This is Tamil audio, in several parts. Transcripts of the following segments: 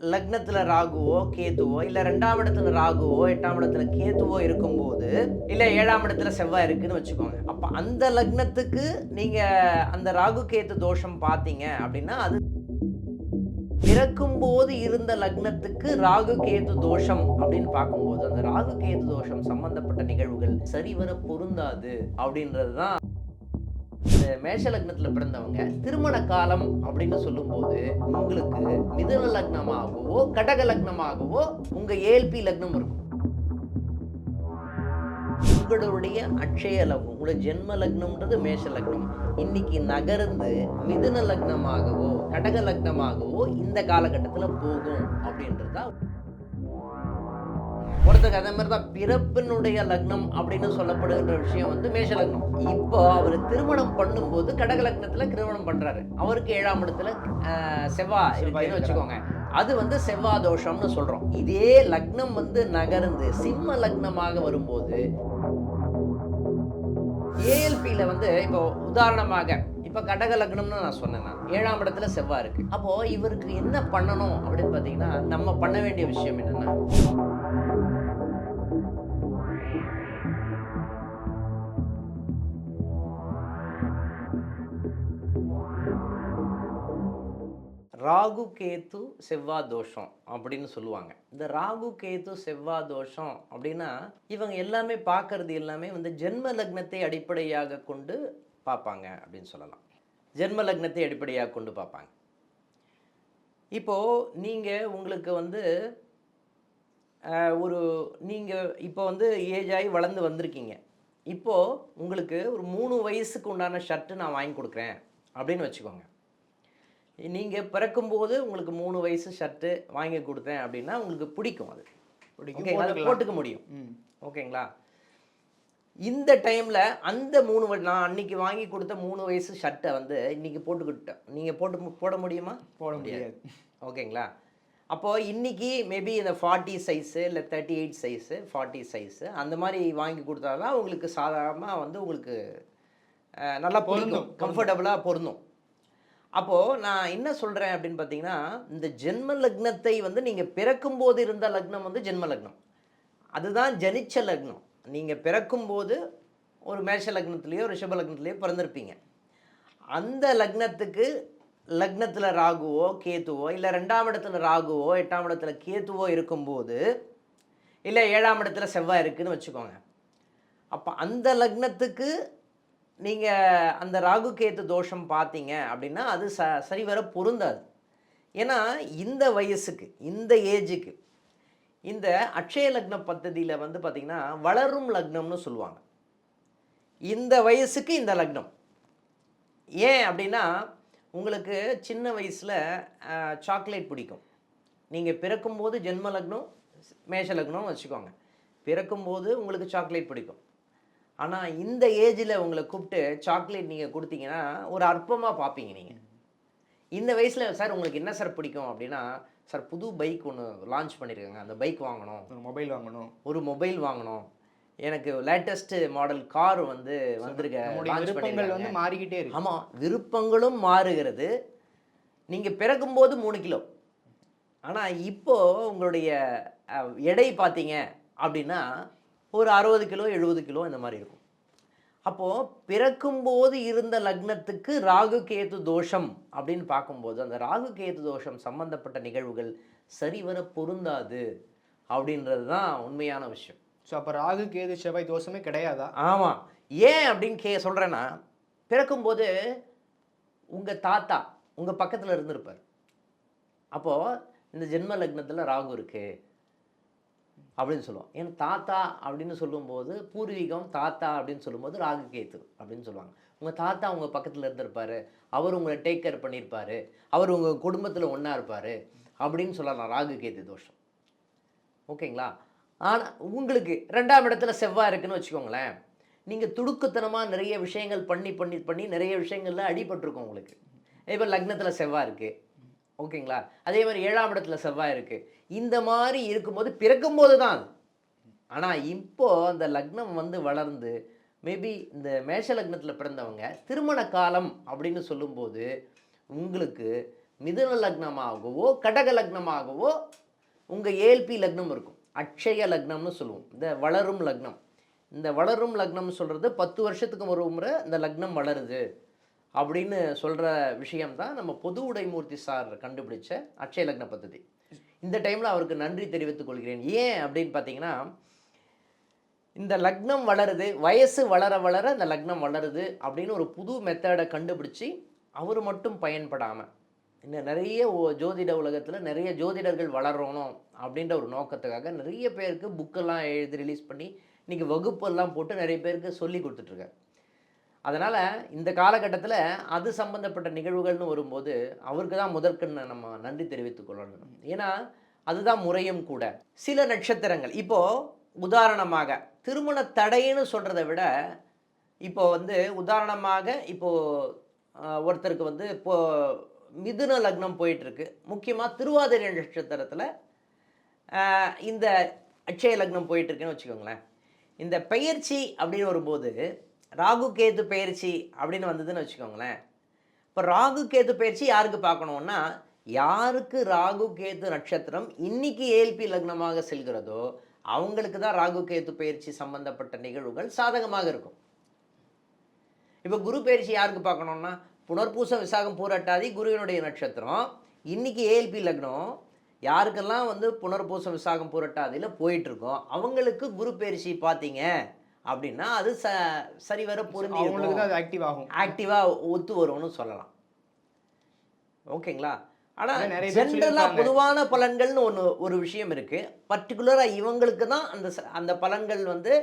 லக்னத்துல ராகுவோ கேதுவோ இல்ல 2ஆம் இடத்துல ராகுவோ 8ஆம் இடத்துல கேதுவோ இருக்கும்போது இல்ல 7ஆம் இடத்துல செவ்வாய் இருக்குன்னு வச்சுக்கோங்க. அப்ப அந்த லக்னத்துக்கு நீங்க அந்த ராகு கேது தோஷம் பார்த்தீங்க அப்படின்னா, அது பிறக்கும்போது இருந்த லக்னத்துக்கு ராகு கேது தோஷம் அப்படின்னு பார்க்கும்போது, அந்த ராகு கேது தோஷம் சம்பந்தப்பட்ட நிகழ்வுகள் சரிவர பொருந்தாது அப்படின்றது தான். இந்த மேஷ லக்னத்துல பிறந்தவங்க திருமண காலம் அப்படின்னு சொல்லும்போது, உங்களுக்கு மிதுன லக்னமாகவோ, கடக லக்னமாகவோ உங்க ஏஎல்பி லக்னம் இருக்கும். உங்களுடைய அட்சய லக்னம், உங்களுடைய ஜென்ம லக்னம்ன்றது மேஷ லக்னம். இன்னைக்கு நகர்ந்து மிதுன லக்னமாகவோ, கடக லக்னமாகவோ இந்த காலகட்டத்துல போகும் அப்படின்றது தான். ஒருத்தருக்கு அதே மாதிரி தான் பிறப்பினுடைய லக்னம் அப்படின்னு சொல்லப்படுகின்ற விஷயம் வந்து மேஷ லக்னம். இப்போ அவர் திருமணம் பண்ணும்போது கடக லக்னத்துல திருமணம் பண்றாரு. அவருக்கு 7ஆம் இடத்துல செவ்வாய் இருக்குன்னு வச்சுக்கோங்க. அது வந்து செவ்வாய் தோஷம்னு சொல்றோம். இதே லக்னம் வந்து நகர்ந்து சிம்ம லக்னமாக வரும்போது ஏஎல்பியில வந்து இப்போ உதாரணமாக இப்போ கடக லக்னம்னு நான் சொன்னேன். 7ஆம் இடத்துல செவ்வாய் இருக்கு. அப்போ இவருக்கு என்ன பண்ணணும் அப்படின்னு பார்த்தீங்கன்னா, நம்ம பண்ண வேண்டிய விஷயம் என்னன்னா, ராகு கேத்து செவ்வாய் தோஷம் அப்படின்னு சொல்லுவாங்க. இந்த ராகு கேத்து செவ்வாய் தோஷம் அப்படின்னா, இவங்க எல்லாமே பார்க்கறது எல்லாமே வந்து ஜென்ம லக்னத்தை அடிப்படையாக கொண்டு பார்ப்பாங்க அப்படின்னு சொல்லலாம். ஜென்ம லக்னத்தை அடிப்படையாக கொண்டு பார்ப்பாங்க. இப்போ நீங்க உங்களுக்கு வந்து ஒரு நீங்க இப்போ வந்து ஏஜ் ஆகி வளர்ந்து வந்திருக்கீங்க. இப்போ உங்களுக்கு ஒரு 3 வயசுக்கு உண்டான ஷர்ட் நான் வாங்கி கொடுக்குறேன் அப்படின்னு வச்சுக்கோங்க. நீங்க பிறக்கும்போது உங்களுக்கு 3 வயசு ஷர்ட்டு வாங்கி குடுத்தேன் அப்படின்னா, உங்களுக்கு பிடிக்கும் அது. பிடிக்கும். ஓகேங்களா? அது போட்டுக்கலாம். போட்டுக்க முடியும். ஓகேங்களா? இந்த டைம்ல அந்த 3 நான் அன்னைக்கு வாங்கி குடுத்த 3 வயசு ஷர்ட்ட வந்து இன்னைக்கு போட்டுக்கிட்டேன். நீங்க போட முடியுமா? போட முடியாது. ஓகேங்களா? அப்போ இன்னைக்கு மேபி இந்த 40 சைஸு இல்ல 38 சைஸு, 40 சைஸு அந்த மாரி வாங்கி குடுத்தா தான் உங்களுக்கு சாதாரணமா வந்து உங்களுக்கு நல்லா பொருந்தும். கம்ஃபர்டபுளா பொருந்தும். அப்போ நான் என்ன சொல்றேன் அப்படின்னு பார்த்தீங்கன்னா, இந்த ஜென்ம லக்னத்தை வந்து நீங்க பிறக்கும்போது இருந்த லக்னம் வந்து ஜென்ம லக்னம். அதுதான் ஜனிச்ச லக்னம். நீங்க பிறக்கும்போது ஒரு மேஷ லக்னத்திலேயோ, ரிஷப லக்னத்திலேயோ பிறந்திருப்பீங்க. அந்த லக்னத்துக்கு லக்னத்துல ராகுவோ, கேதுவோ இல்ல 2ஆம் இடத்துல ராகுவோ, 8ஆம் இடத்துல கேதுவோ இருக்கும்போது, இல்ல 7ஆம் இடத்துல செவ்வாய் இருக்குன்னு வச்சுக்கோங்க. அப்ப அந்த லக்னத்துக்கு நீங்க அந்த ராகு கேது தோஷம் பார்த்தீங்க அப்படின்னா, அது சரிவர பொருந்தாது. ஏன்னா, இந்த வயசுக்கு, இந்த ஏஜுக்கு, இந்த அட்சய லக்ன பத்ததியில வந்து பார்த்தீங்கன்னா, வளரும் லக்னம்னு சொல்லுவாங்க. இந்த வயசுக்கு இந்த லக்னம். ஏன் அப்படின்னா, உங்களுக்கு சின்ன வயசுல சாக்லேட் பிடிக்கும். நீங்க பிறக்கும்போது ஜென்ம லக்னம், மேஷ லக்னம்னு வச்சுக்கோங்க. பிறக்கும்போது உங்களுக்கு சாக்லேட் பிடிக்கும். ஆனால் இந்த ஏஜில் உங்களை கூப்பிட்டு சாக்லேட் நீங்கள் கொடுத்தீங்கன்னா ஒரு அற்பமாக பார்ப்பீங்க நீங்கள். இந்த வயசில் சார் உங்களுக்கு என்ன சார் பிடிக்கும் அப்படின்னா, சார் புது பைக் ஒன்று லான்ச் பண்ணியிருக்காங்க, அந்த பைக் வாங்கணும், ஒரு மொபைல் வாங்கணும், எனக்கு லேட்டஸ்ட்டு மாடல் கார் வந்து வந்திருக்க, விருப்பங்கள் வந்து மாறிக்கிட்டே இருக்கு. ஆமாம், விருப்பங்களும் மாறுகிறது. நீங்கள் பிறக்கும்போது 3 கிலோ, ஆனால் இப்போது உங்களுடைய எடை பார்த்தீங்க அப்படின்னா ஒரு 60 கிலோ 70 கிலோ இந்த மாதிரி இருக்கும். அப்போது பிறக்கும்போது இருந்த லக்னத்துக்கு ராகு கேது தோஷம் அப்படின்னு பார்க்கும்போது, அந்த ராகு கேது தோஷம் சம்பந்தப்பட்ட நிகழ்வுகள் சரிவர பொருந்தாது அப்படின்றது தான் உண்மையான விஷயம். ஸோ அப்போ ராகு கேது செவ்வாய் தோஷமே கிடையாதா? ஆமாம். ஏன் அப்படின்னு சொல்கிறேன்னா, பிறக்கும்போது உங்கள் தாத்தா உங்கள் பக்கத்தில் இருந்திருப்பார். அப்போது இந்த ஜென்ம லக்னத்தில் ராகு இருக்குது அப்படின்னு சொல்லுவோம். ஏன்னா தாத்தா அப்படின்னு சொல்லும்போது பூர்வீகம், தாத்தா அப்படின்னு சொல்லும்போது ராகு கேத்து அப்படின்னு சொல்லுவாங்க. உங்கள் தாத்தா உங்கள் பக்கத்தில் இருந்திருப்பார், அவர் உங்களை டேக் கேர் பண்ணியிருப்பார், அவர் உங்கள் குடும்பத்தில் ஒன்றா இருப்பார் அப்படின்னு சொல்லலாம் ராகு கேத்து தோஷம். ஓகேங்களா? ஆனால் உங்களுக்கு 2ஆம் இடத்துல செவ்வாய் இருக்குன்னு வச்சுக்கோங்களேன், நீங்கள் துடுக்குத்தனமாக நிறைய விஷயங்கள் பண்ணி பண்ணி பண்ணி நிறைய விஷயங்களில் அடிபட்டிருக்கும் உங்களுக்கு. இப்போ லக்னத்தில் செவ்வாய் இருக்குது. ஓகேங்களா? அதே மாதிரி 7ஆம் இடத்துல செவ்வாய் இருக்குது. இந்த மாதிரி இருக்கும்போது பிறக்கும்போது தான் அது. ஆனால் இப்போது அந்த லக்னம் வந்து வளர்ந்து மேபி இந்த மேஷ லக்னத்தில் பிறந்தவங்க திருமண காலம் அப்படின்னு சொல்லும்போது உங்களுக்கு மிதுன லக்னமாகவோ கடக லக்னமாகவோ உங்கள் ஏஎல்பி லக்னம் இருக்கும். அட்சய லக்னம்னு சொல்லுவோம். இந்த வளரும் லக்னம். இந்த வளரும் லக்னம்னு சொல்கிறது 10 வருஷத்துக்கு ஒரு முறை இந்த லக்னம் வளருது அப்படின்னு சொல்கிற விஷயம்தான் நம்ம பொது உடைமூர்த்தி சார் கண்டுபிடிச்ச அட்சய லக்ன பദ്ധதி. இந்த டைமில் அவருக்கு நன்றி தெரிவித்துக் கொள்கிறேன். ஏன் அப்படின்னு பார்த்தீங்கன்னா, இந்த லக்னம் வளருது, வயசு வளர வளர இந்த லக்னம் வளருது அப்படின்னு ஒரு புது மெத்தடை கண்டுபிடிச்சி அவர் மட்டும் பயன்படாமல் இன்னும் நிறைய ஜோதிட உலகத்தில் நிறைய ஜோதிடர்கள் வளரணும் அப்படின்ற ஒரு நோக்கத்துக்காக நிறைய பேருக்கு புக்கெல்லாம் எழுதி ரிலீஸ் பண்ணி இன்றைக்கி வகுப்பெல்லாம் போட்டு நிறைய பேருக்கு சொல்லி கொடுத்துட்ருக்காரு. அதனால் இந்த காலகட்டத்தில் அது சம்பந்தப்பட்ட நிகழ்வுகள்னு வரும்போது அவருக்கு தான் முதற்கண்ண நம்ம நன்றி தெரிவித்துக் கொள்ளணும். ஏன்னா அதுதான் முறையும் கூட. சில நட்சத்திரங்கள் இப்போது உதாரணமாக திருமண தடைன்னு சொல்கிறத விட இப்போது வந்து உதாரணமாக இப்போது ஒருத்தருக்கு வந்து இப்போது மிதுன லக்னம் போயிட்டுருக்கு. முக்கியமாக திருவாதிரை நட்சத்திரத்தில் இந்த அட்சய லக்னம் போயிட்டுருக்குன்னு வச்சுக்கோங்களேன். இந்த பெயர்ச்சி அப்படின்னு வரும்போது ராகு கேது பெயர்ச்சி அப்படின்னு வந்ததுன்னு வச்சுக்கோங்களேன். இப்போ ராகு கேது பெயர்ச்சி யாருக்கு பார்க்கணுன்னா, யாருக்கு ராகு கேது நட்சத்திரம் இன்னைக்கு ஏஎல்பி லக்னமாக செல்கிறதோ அவங்களுக்கு தான் ராகு கேது பெயர்ச்சி சம்பந்தப்பட்ட நிகழ்வுகள் சாதகமாக இருக்கும். இப்போ குரு பெயர்ச்சி யாருக்கு பார்க்கணுன்னா, புனர்பூசம் விசாகம் பூரட்டாதி குருவினுடைய நட்சத்திரம் இன்னைக்கு ஏஎல்பி லக்னம் யாருக்கெல்லாம் வந்து புனர்பூசம் விசாகம் பூரட்டாதியில் போயிட்டுருக்கோம் அவங்களுக்கு குரு பெயர்ச்சி பார்த்தீங்க அப்படின்னா அது சரிவர பொருந்தி ஆக்டிவாக ஒத்து வரும்னு சொல்லலாம். ஓகேங்களா? ஆனால் ஜென்ரலாக பொதுவான பலன்கள்னு ஒரு விஷயம் இருக்குது. பர்டிகுலராக இவங்களுக்கு தான் அந்த பலன்கள் வந்து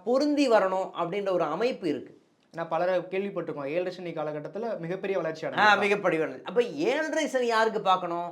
பொருந்தி வரணும் அப்படின்ற ஒரு அமைப்பு இருக்குது. நான் பலரை கேள்விப்பட்டிருக்கோம் 7 சனி காலகட்டத்தில் மிகப்பெரிய வளர்ச்சி மிகப்பெரிய வளர்ச்சி. அப்போ 7 சனி யாருக்கு பார்க்கணும்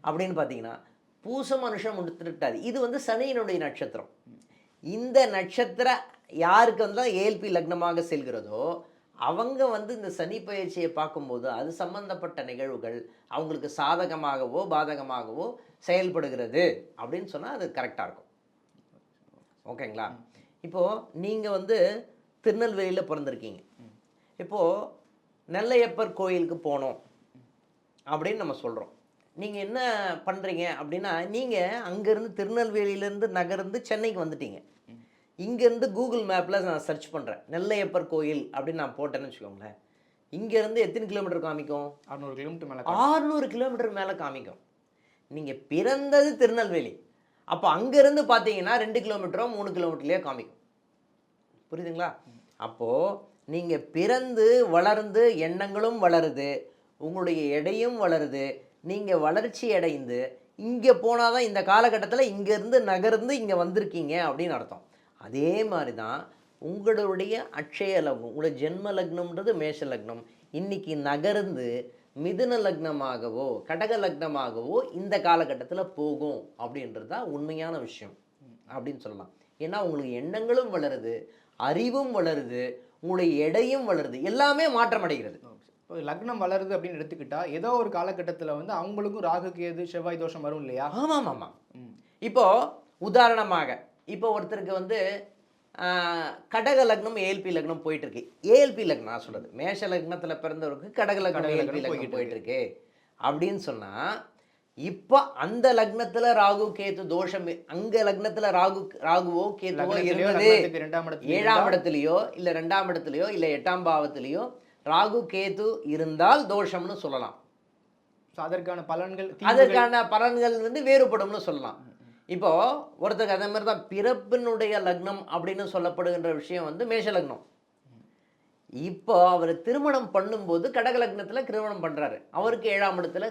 அப்படின்னு பார்த்தீங்கன்னா, பூசம் அனுஷம் முடித்துட்டாது. இது வந்து சனியினுடைய நட்சத்திரம். இந்த நட்சத்திர யாருக்கு வந்து ஏஎல்பி லக்னமாக செல்கிறதோ அவங்க வந்து இந்த சனி பயிற்சியை பார்க்கும்போது அது சம்பந்தப்பட்ட நிகழ்வுகள் அவங்களுக்கு சாதகமாகவோ பாதகமாகவோ செயல்படுகிறது அப்படின்னு சொன்னால் அது கரெக்டாக இருக்கும். ஓகேங்களா? இப்போது நீங்கள் வந்து திருநெல்வேலியில் பிறந்திருக்கீங்க. இப்போது நெல்லையப்பர் கோயிலுக்கு போனோம் அப்படின்னு நம்ம சொல்கிறோம். நீங்கள் என்ன பண்ணுறீங்க அப்படின்னா, நீங்கள் அங்கேருந்து திருநெல்வேலியிலேருந்து நகர்ந்து சென்னைக்கு வந்துட்டீங்க. இங்கேருந்து கூகுள் மேப்பில் நான் சர்ச் பண்ணுறேன் நெல்லையப்பர் கோயில் அப்படின்னு நான் போட்டேன்னு வச்சுக்கோங்களேன். இங்கேருந்து எத்தனை கிலோமீட்டர் காமிக்கும்? 600 கிலோமீட்டர் மேலே 600 கிலோமீட்டர் மேலே காமிக்கும். நீங்கள் பிறந்தது திருநெல்வேலி, அப்போ அங்கேருந்து பார்த்தீங்கன்னா 2 கிலோமீட்டரோ 3 கிலோமீட்டர்லேயோ காமிக்கும். புரியுதுங்களா? அப்போது நீங்கள் பிறந்து வளர்ந்து எண்ணங்களும் வளருது, உங்களுடைய எடையும் வளருது, நீங்கள் வளர்ச்சி அடைந்து இங்கே போனால் தான் இந்த காலகட்டத்தில் இங்கேருந்து நகர்ந்து இங்கே வந்திருக்கீங்க அப்படின்னு அர்த்தம். அதே மாதிரி தான் உங்களுடைய அட்சய லக்னம், உங்களுடைய ஜென்ம லக்னம்ன்றது மேஷ லக்னம் இன்னைக்கு நகர்ந்து மிதுன லக்னமாகவோ கடக லக்னமாகவோ இந்த காலகட்டத்தில் போகும் அப்படின்றது தான் உண்மையான விஷயம் அப்படின்னு சொல்லலாம். ஏன்னா உங்களுக்கு எண்ணங்களும் வளருது, அறிவும் வளருது, உங்களுடைய எடையும் வளருது, எல்லாமே மாற்றம் அடைகிறது. இப்போ லக்னம் வளருது அப்படின்னு எடுத்துக்கிட்டா ஏதோ ஒரு காலகட்டத்தில் வந்து அவங்களுக்கும் ராகு கேது செவ்வாய் தோஷம் வரும் இல்லையா? ஆமாம் ஆமாம். இப்போது உதாரணமாக இப்போ ஒருத்தருக்கு வந்து கடக லக்னம் ஏஎல்பி லக்னம் போயிட்டுருக்கு. ஏஎல்பி லக்னம் நான் சொல்கிறது மேஷ லக்னத்தில் பிறந்தவருக்கு கடக லக்னம் ஏஎல்பி லக்னம் போயிட்டுருக்கு அப்படின்னு சொன்னால், இப்போ அந்த லக்னத்தில் ராகு கேது தோஷம் அங்கே லக்னத்தில் ராகுவோ கேதுவோ இருந்தது 7ஆம் இடத்துலையோ இல்லை 2ஆம் இடத்துலையோ இல்லை 8ஆம் பாவத்திலையோ ராகு கேது இருந்தால் தோஷம்னு சொல்லலாம். அதற்கான பலன்கள் வந்து வேறுபடும்னு சொல்லலாம். இப்போ ஒருத்தருக்கு அதே மாதிரி தான் பிறப்பினுடைய லக்னம் அப்படின்னு சொல்லப்படுகின்ற விஷயம் வந்து மேஷ லக்னம். இப்போ அவர் திருமணம் பண்ணும்போது கடக லக்னத்தில் திருமணம் பண்ணுறாரு. அவருக்கு 7ஆம் இடத்துல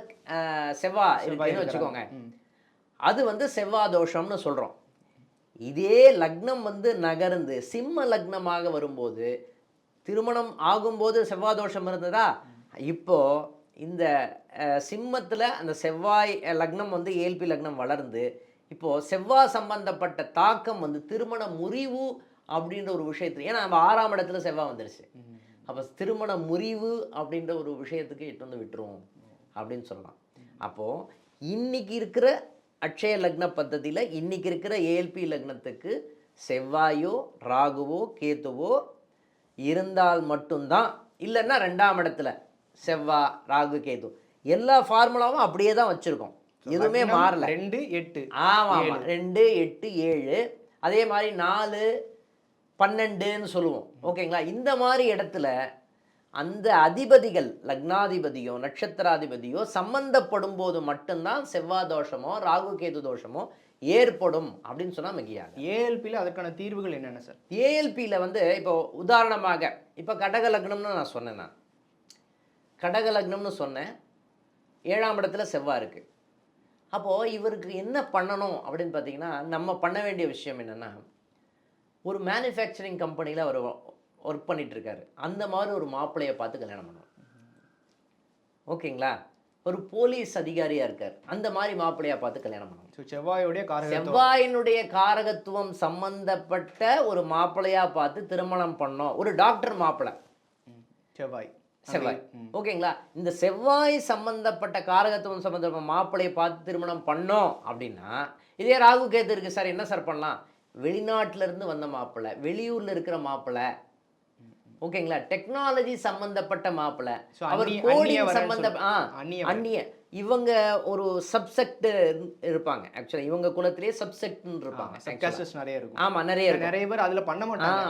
செவ்வாய் இருக்குன்னு வச்சுக்கோங்க. அது வந்து செவ்வாய் தோஷம்னு சொல்கிறோம். இதே லக்னம் வந்து நகர்ந்து சிம்ம லக்னமாக வரும்போது திருமணம் ஆகும்போது செவ்வாய் தோஷம் இருந்ததா, இப்போது இந்த சிம்மத்தில் அந்த செவ்வாய் லக்னம் வந்து ஏஎல்பி லக்னம் வளர்ந்து இப்போது செவ்வாய் சம்பந்தப்பட்ட தாக்கம் வந்து திருமண முறிவு அப்படின்ற ஒரு விஷயத்துக்கு, ஏன்னா நம்ம 6ஆம் இடத்துல செவ்வாய் வந்துருச்சு, அப்போ திருமண முறிவு அப்படின்ற ஒரு விஷயத்துக்கு இட்டு வந்து விட்டுருவோம் அப்படின்னு சொல்லலாம். அப்போது இன்னைக்கு இருக்கிற அட்சய லக்ன பద్ధதியில் இன்னைக்கு இருக்கிற ஏஎல்பி லக்னத்துக்கு செவ்வாயோ ராகுவோ கேத்துவோ இருந்தால் மட்டும்தான், இல்லைன்னா 2ஆம் இடத்துல செவ்வாய் ராகு கேது எல்லா ஃபார்முலாவும் அப்படியே தான் வச்சுருக்கோம், எதுவுமே மாறல. 2 8 ஆமாம், 2 8 7, அதே மாதிரி 4 12ன்னு சொல்லுவோம். ஓகேங்களா? இந்த மாதிரி இடத்துல அந்த அதிபதிகள் லக்னாதிபதியோ நட்சத்திராதிபதியோ சம்பந்தப்படும் போது மட்டும்தான் செவ்வாய் தோஷமோ ராகு கேது தோஷமோ ஏற்படும் அப்படின்னு சொன்னால் மிகையாது. ஏஎல்பியில் அதற்கான தீர்வுகள் என்னென்ன சார்? ஏஎல்பியில் வந்து இப்போ உதாரணமாக இப்போ கடக லக்னம்னு நான் சொன்னேன். நான் கடக லக்னம்னு சொன்னேன், 7ஆம் இடத்துல செவ்வாய் இருக்குது. அப்போது இவருக்கு என்ன பண்ணணும் அப்படின்னு பார்த்தீங்கன்னா, நம்ம பண்ண வேண்டிய விஷயம் என்னென்னா, ஒரு மேனுஃபேக்சரிங் கம்பெனியில் அவர் ஒர்க் பண்ணிகிட்ருக்காரு, அந்த மாதிரி ஒரு மாப்பிள்ளையை பார்த்து கல்யாணம் பண்ணணும். ஓகேங்களா? ஒரு போலீஸ் அதிகாரியாக இருக்கார், அந்த மாதிரி மாப்பிள்ளையாக பார்த்து கல்யாணம் பண்ணணும். ஸோ செவ்வாயினுடைய காரகத்துவம் சம்பந்தப்பட்ட ஒரு மாப்பிள்ளையாக பார்த்து திருமணம் பண்ணோம். ஒரு டாக்டர் மாப்பிள்ளை செவ்வாய். ஓகேங்களா? இந்த செவ்வாய் சம்பந்தப்பட்ட காரகத்துவம் சம்பந்தப்பட்ட மாப்பிள்ளையை பார்த்து திருமணம் பண்ணோம் அப்படின்னா, இதே ராகு கேது இருக்குது சார், என்ன சார் பண்ணலாம்? வெளிநாட்டிலேருந்து வந்த மாப்பிள்ளை, வெளியூரில் இருக்கிற மாப்பிள்ளை, ஓகேங்களா? டெக்னாலஜி சம்பந்தப்பட்ட மாப்பிள்ளை, அவர் கோடிங் சம்பந்த அந்நிய இவங்க ஒரு சப்செக்ட் இருப்பாங்க. ஆக்சுவலாக இவங்க குலத்திலேயே சப்செக்ட்னு இருப்பாங்க, நிறைய இருக்கும். ஆமாம், நிறைய பேர் அதில் பண்ண மாட்டாங்க.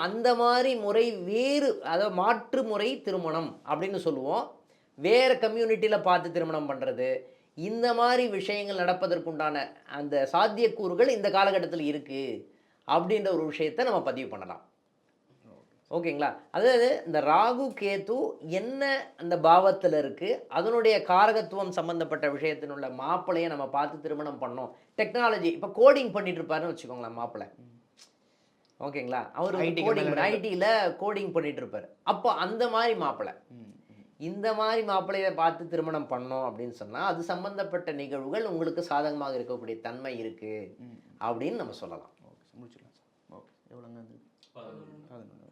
அந்த மாதிரி முறை வேறு, அதாவது மாற்று முறை திருமணம் அப்படின்னு சொல்லுவோம். வேறு கம்யூனிட்டியில் பார்த்து திருமணம் பண்ணுறது, இந்த மாதிரி விஷயங்கள் நடப்பதற்குண்டான அந்த சாத்தியக்கூறுகள் இந்த காலகட்டத்தில் இருக்குது அப்படின்ற ஒரு விஷயத்தை நம்ம பதிவு பண்ணலாம். ஓகேங்களா? அதாவது இந்த ராகு கேது என்ன அந்த பாவத்தில் இருக்குது, அதனுடைய காரகத்துவம் சம்மந்தப்பட்ட விஷயத்தினுள்ள மாப்பிள்ளையை நம்ம பார்த்து திருமணம் பண்ணோம். டெக்னாலஜி இப்போ கோடிங் பண்ணிட்டு இருப்பாருன்னு வச்சுக்கோங்களேன் மாப்பிள்ளை, ஓகேங்களா? அவர் ஐடியில் கோடிங் பண்ணிட்டு இருப்பார். அப்போ அந்த மாதிரி மாப்பிள்ளை, இந்த மாதிரி மாப்பிள்ளையை பார்த்து திருமணம் பண்ணோம் அப்படின்னு சொன்னால் அது சம்பந்தப்பட்ட நிகழ்வுகள் உங்களுக்கு சாதகமாக இருக்கக்கூடிய தன்மை இருக்குது அப்படின்னு நம்ம சொல்லலாம். ஓகே, முடிச்சுக்கலாம் சார். ஓகே, எவ்வளோங்க?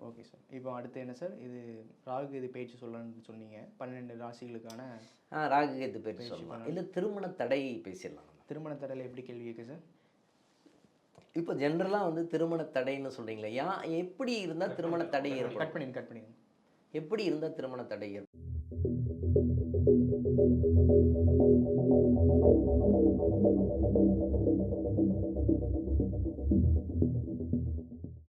Okay sir. இப்போ அடுத்து என்ன சார், இது ராகு கேது பயிற்சி சொல்லணும்னு சொன்னீங்க, 12 ராசிகளுக்கான ராகு கேது பயிற்சி சொல்லலாம், இல்லை திருமண தடை பேசிடலாம். திருமண தடையில் எப்படி கேள்வி கேட்கு சார்? இப்போ ஜென்ரலாக வந்து திருமண தடைன்னு சொல்கிறீங்களே, எப்படி இருந்தால் திருமண தடை ஏற்படும்? கட் பண்ணிடுங்க. எப்படி இருந்தால் திருமண தடை ஏற்படும்?